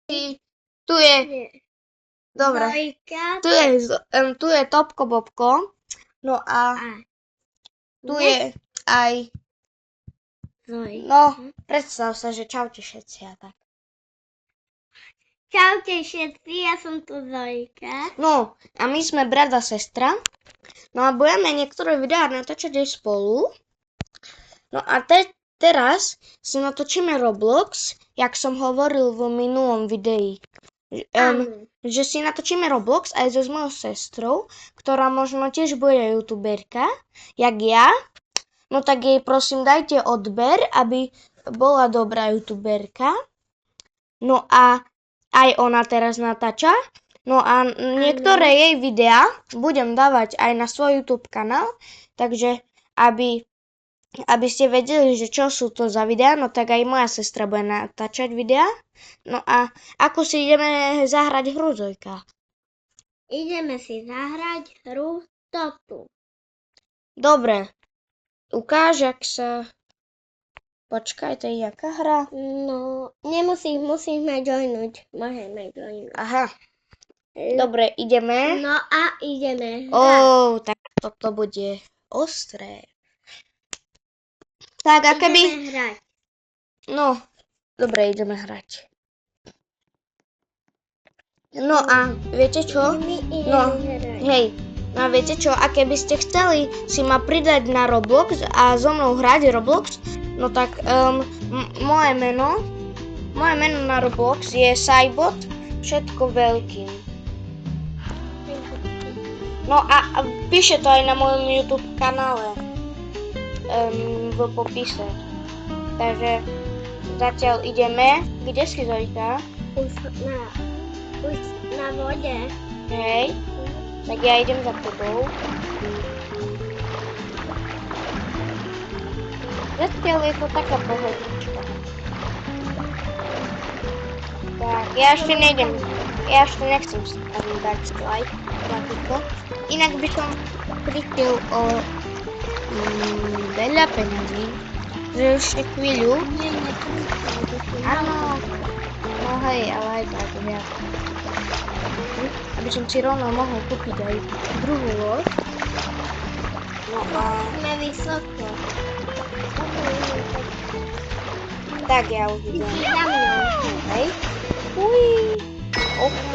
Tu je, Nie. dobre, Zojka. tu je Topko Bobko, no a tu je aj, Zojka. no, predstav sa, že čaute všetci a tak. Čaute všetci, ja som tu Zojka. No, a my sme brat a sestra, no a budeme niektoré videá natáčať aj spolu. No a teraz si natočíme Roblox, jak som hovoril v minulom videi. Že si natočíme Roblox aj so s mojou sestrou, ktorá možno tiež bude youtuberka, jak ja. No tak jej prosím dajte odber, aby bola dobrá youtuberka. No a aj ona teraz natáča. No a niektoré jej videá budem dávať aj na svoj YouTube kanál, takže aby ste vedeli, že čo sú to za videá, no tak aj moja sestra bude natáčať videá. No a ako si ideme zahrať hru, Zojka? Ideme si zahrať hru Totu. Dobre, ukáž, jak sa... Počkaj, to je jaká hra? No, musíme joinúť. Môžeme joinúť. Aha, dobre, ideme. No a ideme hrať. Tak toto bude ostré. Tak, a keby... Ideme hrať. No, dobre, ideme hrať. No a viete čo? No, hej, no a viete čo? A keby ste chceli si ma pridať na Roblox a so mnou hrať Roblox, no tak moje meno na Roblox je Saibot, všetko veľkým. No a píše to aj na mojom YouTube kanále v popise. Takže zatiaľ ideme. Kde si, Zojka? Už na vode. Hej, tak ja idem za tebou. Zatiaľ je to taká pohodička. Tak, ja ešte nejdem. Ja ešte nechcem dať like. Inak by som prišiel o veľa peňazí. Že ešte chvíľu. Áno. No hej, ale aj tak viac. Aby som si rovno mohol kúpiť aj druhú loď. No a... Sme vysoko. Tak ja už idem. Za mnou. Hej. Uj. OK.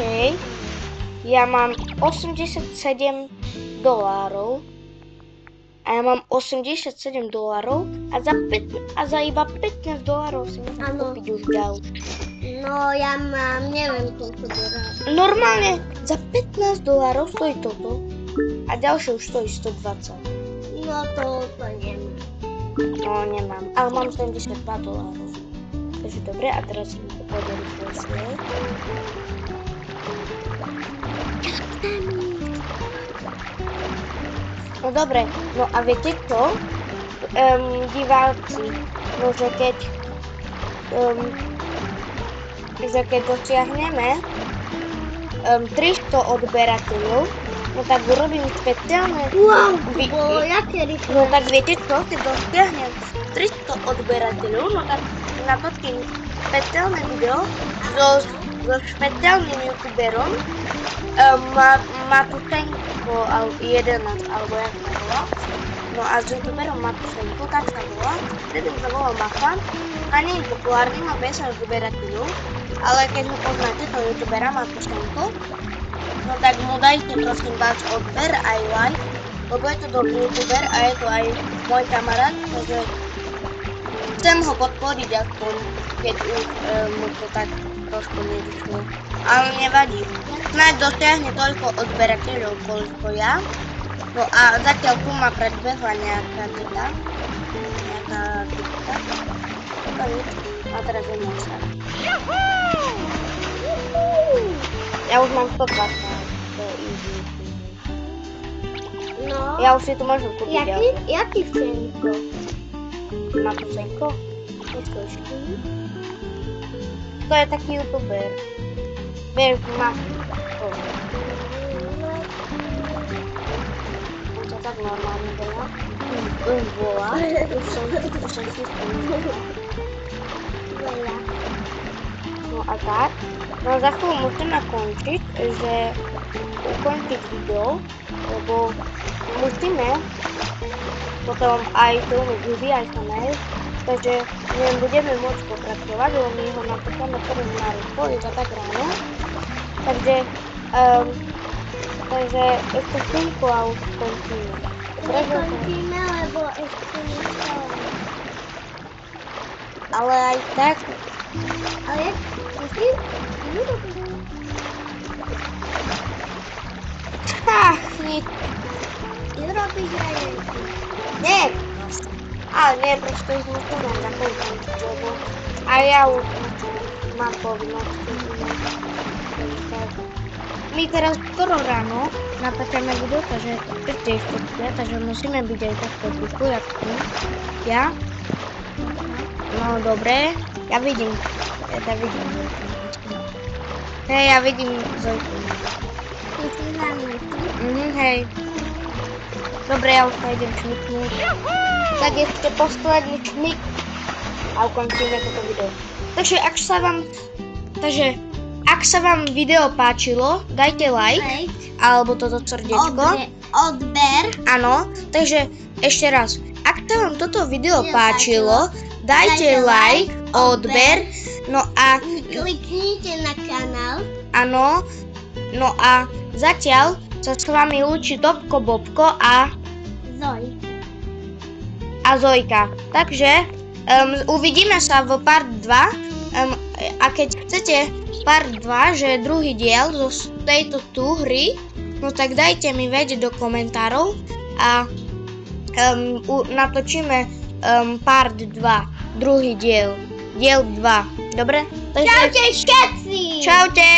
Ja mám $87 a ja mám $87 a za iba $15 si môžem kúpiť už ďalšiu. No ja mám, neviem koľko $. Normálne za $15 stojí toto a ďalšie už stojí 120. No to nemám. No nemám, ale mám $72. Takže dobre, a teraz si to pôjdem svoj. No dobre, no a viete čo? Diváci, no že keď dosiahneme 300 odberateľov, no tak urobím špeciálne... Wow, to bolo jaké rýchle. No tak viete čo? Keď dosiahnem 300 odberateľov, no tak natočím špeciálne video so špeciálnym youtuberom Matušenko 11, alebo jak sa volá. No a s youtuberom Matušenko, tak sa volá. Vtedy sa volá Macha. A nie je populárny, má 50 odberateľov, ale keď ho poznáte, toho youtubera Matušenko, no tak mu dajte prosím vás odber aj like, lebo je to dobrý youtuber a je to aj môj kamarát, takže chcem ho podporiť aspoň, keď už mu to tak trošku nevyšlo. Ale nevadí. Snáď dosiahne toľko odberateľov, koľko ja. No a zatiaľ tu ma predbehla nejaká teta. To nič. A teraz je môj sa. Ja už mám 120. To je easy. No. Ja už si tu môžem kúpiť ďalšie. Jaký Fenko? Matušenko? Neskúšky. To je taký youtuber. Vieš, má... On sa tak normálne volá. Už som si spomínala. No a tak. No za chvíľu musíme končiť, že ukončiť video, lebo musíme potom aj filmy vyvíjať samé, takže nebudeme môcť pokračovať, lebo my ho napíšeme teraz na rýchlo, iba tak ráno. Takže ešte chvíľku a už končíme. Nekončíme, lebo ešte nechcem. Ale aj tak, Ale jak? Musím? nič. Robíš rajenky. Nie, ale nie, proste už musíme zakončiť, lebo a ja už mám povinnosti. My teraz skoro ráno natáčame video, takže ešte spia, takže musíme byť aj takto ticho, jak tu. Ja? No dobre, ja vidím. Hej, ja vidím Zojku. Ty si za mnou. Hej. Dobre, ja už sa idem šmyknúť. Tak ešte posledný šmyk a ukončíme toto video. Takže ak sa vám video páčilo, dajte like, alebo toto srdiečko. Odber. Áno, takže ešte raz. Ak sa vám toto video páčilo, dajte like, odber, no a Kliknite na kanál. áno, no a zatiaľ sa s vami lúči Topko, Bobko a Zojka. Takže uvidíme sa v part 2 a keď chcete part 2, že je druhý diel zo tejto tu hry, no tak dajte mi vedieť do komentárov a natočíme part 2, druhý diel 2. Dobre? Takže, Čaute všetci! čaute!